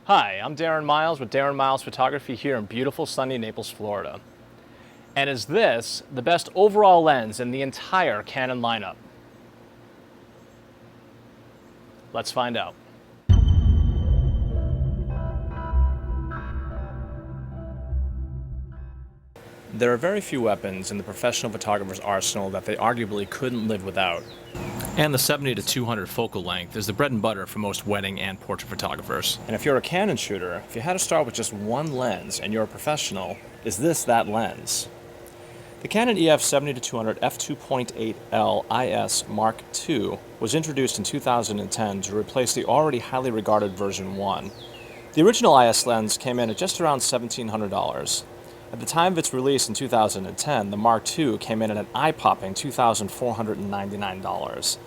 Hi, I'm Darren Miles with Darren Miles Photography here in beautiful sunny Naples, Florida. And is this the best overall lens in the entire Canon lineup? Let's find out. There are very few weapons in the professional photographer's arsenal that they arguably couldn't live without. And the 70 to 200 focal length is the bread and butter for most wedding and portrait photographers. And if you're a Canon shooter, if you had to start with just one lens and you're a professional, is this that lens? The Canon EF 70 to 200 f2.8L IS Mark II was introduced in 2010 to replace the already highly regarded version 1. The original IS lens came in at just around $1,700. At the time of its release in 2010, the Mark II came in at an eye-popping $2,499.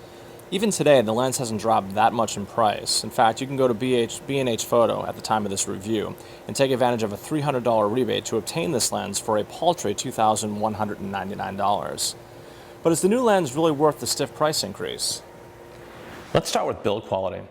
Even today, the lens hasn't dropped that much in price. In fact, you can go to B&H Photo at the time of this review and take advantage of a $300 rebate to obtain this lens for a paltry $2,199. But is the new lens really worth the stiff price increase? Let's start with build quality.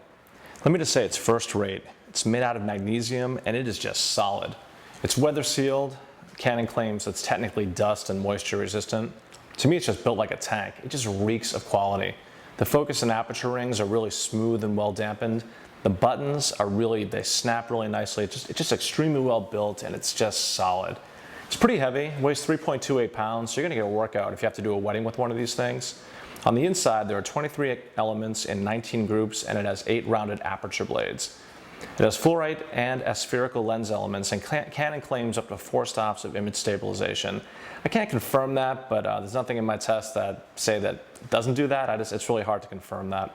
Let me just say it's first rate. It's made out of magnesium and it is just solid. It's weather sealed. Canon claims it's technically dust and moisture resistant. To me, it's just built like a tank. It just reeks of quality. The focus and aperture rings are really smooth and well dampened. The buttons are they snap really nicely. It's just extremely well built and it's just solid. It's pretty heavy, weighs 3.28 pounds, so you're gonna get a workout if you have to do a wedding with one of these things. On the inside, there are 23 elements in 19 groups and it has 8 rounded aperture blades. It has fluorite and aspherical lens elements, and Canon claims up to 4 stops of image stabilization. I can't confirm that, but there's nothing in my tests that say that it doesn't do that. It's really hard to confirm that.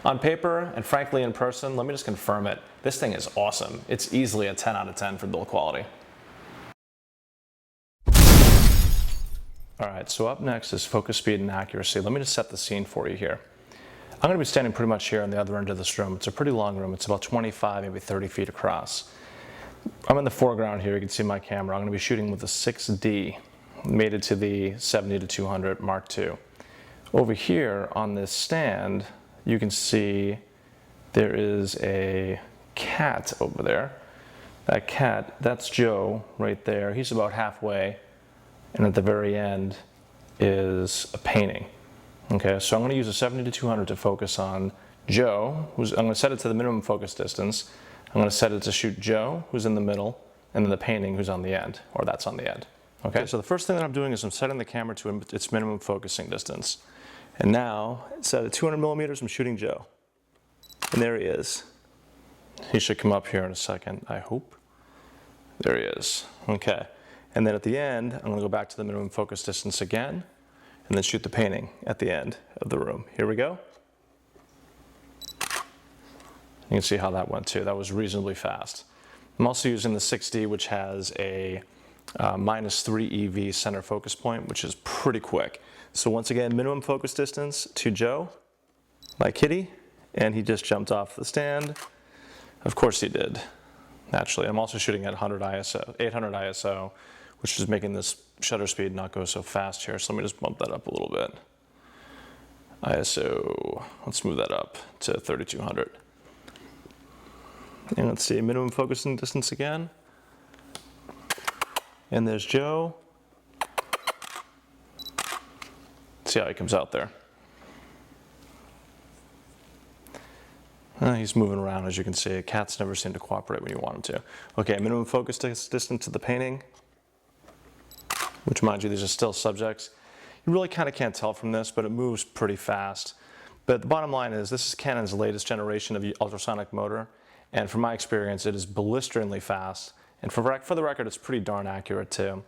On paper, and frankly in person, let me just confirm it. This thing is awesome. It's easily a 10 out of 10 for build quality. All right, so up next is focus speed and accuracy. Let me just set the scene for you here. I'm going to be standing pretty much here on the other end of this room. It's a pretty long room. It's about 25, maybe 30 feet across. I'm in the foreground here. You can see my camera. I'm going to be shooting with a 6D, mated to the 70 to 200 Mark II. Over here on this stand, you can see there is a cat over there. That cat, that's Joe right there. He's about halfway. And at the very end is a painting. Okay, so I'm going to use a 70 to 200 to focus on Joe, I'm going to set it to the minimum focus distance. I'm going to set it to shoot Joe, who's in the middle, and then the painting, who's on the end, or that's on the end. Okay, so the first thing that I'm doing is I'm setting the camera to its minimum focusing distance. And now, set at 200 millimeters, I'm shooting Joe. And there he is. He should come up here in a second, I hope. There he is. Okay, and then at the end, I'm going to go back to the minimum focus distance again, and then shoot the painting at the end of the room. Here we go. You can see how that went too. That was reasonably fast. I'm also using the 6D, which has a -3 EV center focus point, which is pretty quick. So once again, minimum focus distance to Joe, my kitty, and he just jumped off the stand. Of course he did, naturally. I'm also shooting at 800 ISO, which is making this shutter speed not go so fast here. So let me just bump that up a little bit. ISO, let's move that up to 3200. And let's see, minimum focusing distance again. And there's Joe. See how he comes out there. He's moving around, as you can see. Cats never seem to cooperate when you want them to. Okay, minimum focus distance to the painting, which, mind you, these are still subjects. You really kind of can't tell from this, but it moves pretty fast. But the bottom line is, this is Canon's latest generation of ultrasonic motor, and from my experience, it is blisteringly fast. And for the record, it's pretty darn accurate too.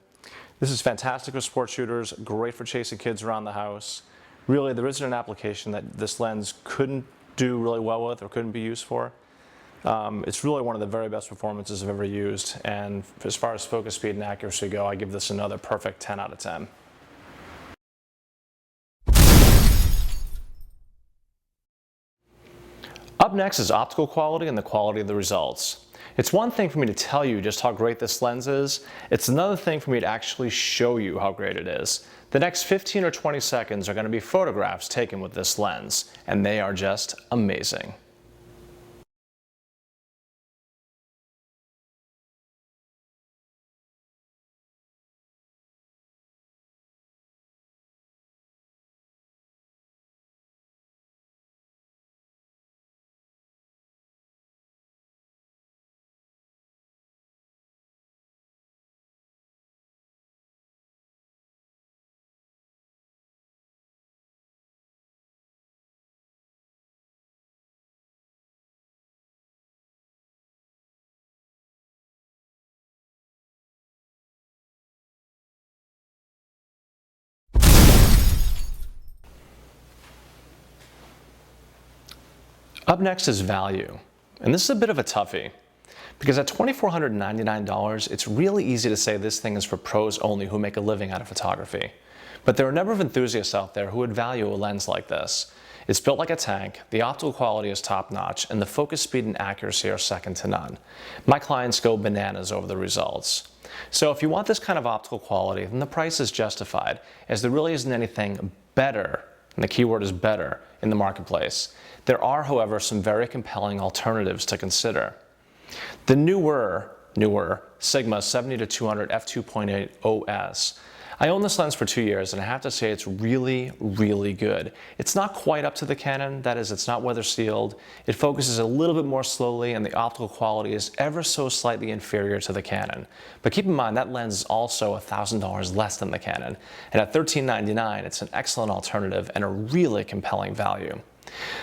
This is fantastic for sports shooters, great for chasing kids around the house. Really, there isn't an application that this lens couldn't do really well with or couldn't be used for. It's really one of the very best performances I've ever used, and as far as focus speed and accuracy go, I give this another perfect 10 out of 10. Up next is optical quality and the quality of the results. It's one thing for me to tell you just how great this lens is. It's another thing for me to actually show you how great it is. The next 15 or 20 seconds are going to be photographs taken with this lens, and they are just amazing. Up next is value. And this is a bit of a toughie, because at $2,499, it's really easy to say this thing is for pros only who make a living out of photography. But there are a number of enthusiasts out there who would value a lens like this. It's built like a tank, the optical quality is top-notch, and the focus speed and accuracy are second to none. My clients go bananas over the results. So if you want this kind of optical quality, then the price is justified, as there really isn't anything better, and the keyword is better, in the marketplace. There are, however, some very compelling alternatives to consider. The newer Sigma 70-200 f2.8 OS. I own this lens for 2 years, and I have to say it's really, really good. It's not quite up to the Canon, that is, it's not weather sealed. It focuses a little bit more slowly, and the optical quality is ever so slightly inferior to the Canon. But keep in mind, that lens is also $1,000 less than the Canon, and at $1,399, it's an excellent alternative and a really compelling value.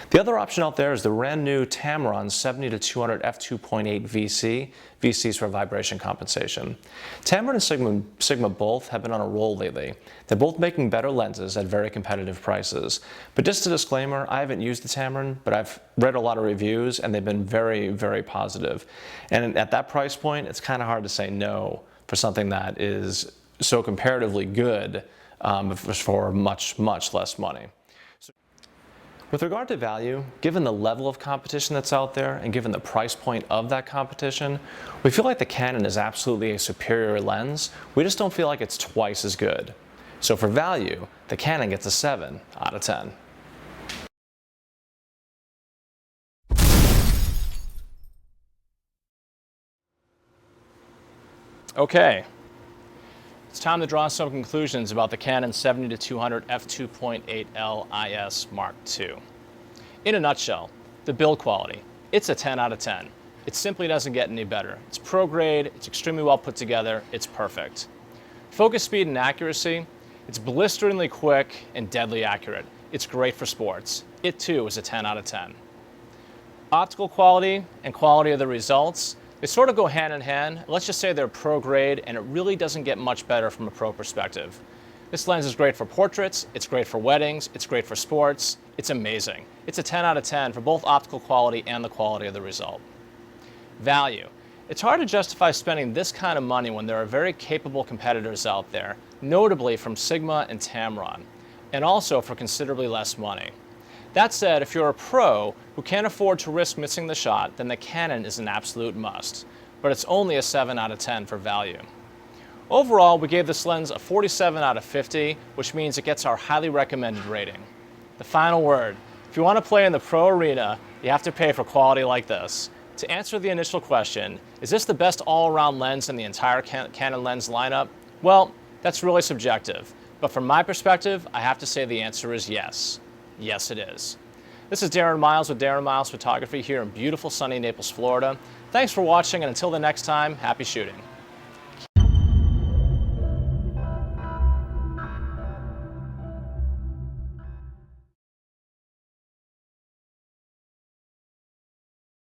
The other option out there is the brand new Tamron 70-200 f2.8 VC. VCs for vibration compensation. Tamron and Sigma both have been on a roll lately. They're both making better lenses at very competitive prices. But just a disclaimer, I haven't used the Tamron, but I've read a lot of reviews and they've been very, very positive. And at that price point, it's kind of hard to say no for something that is so comparatively good for much, much less money. With regard to value, given the level of competition that's out there and given the price point of that competition, we feel like the Canon is absolutely a superior lens. We just don't feel like it's twice as good. So for value, the Canon gets a 7 out of 10. Okay, it's time to draw some conclusions about the Canon 70-200 f2.8L IS Mark II. In a nutshell, the build quality, it's a 10 out of 10. It simply doesn't get any better. It's pro grade, it's extremely well put together, it's perfect. Focus speed and accuracy, it's blisteringly quick and deadly accurate. It's great for sports. It too is a 10 out of 10. Optical quality and quality of the results, they sort of go hand in hand. Let's just say they're pro grade, and it really doesn't get much better from a pro perspective. This lens is great for portraits, it's great for weddings, it's great for sports, it's amazing. It's a 10 out of 10 for both optical quality and the quality of the result. Value. It's hard to justify spending this kind of money when there are very capable competitors out there, notably from Sigma and Tamron, and also for considerably less money. That said, if you're a pro who can't afford to risk missing the shot, then the Canon is an absolute must, but it's only a 7 out of 10 for value. Overall, we gave this lens a 47 out of 50, which means it gets our highly recommended rating. The final word, if you want to play in the pro arena, you have to pay for quality like this. To answer the initial question, is this the best all-around lens in the entire Canon lens lineup? Well, that's really subjective, but from my perspective, I have to say the answer is yes. Yes, it is. This is Darren Miles with Darren Miles Photography here in beautiful sunny Naples, Florida. Thanks for watching, and until the next time, happy shooting.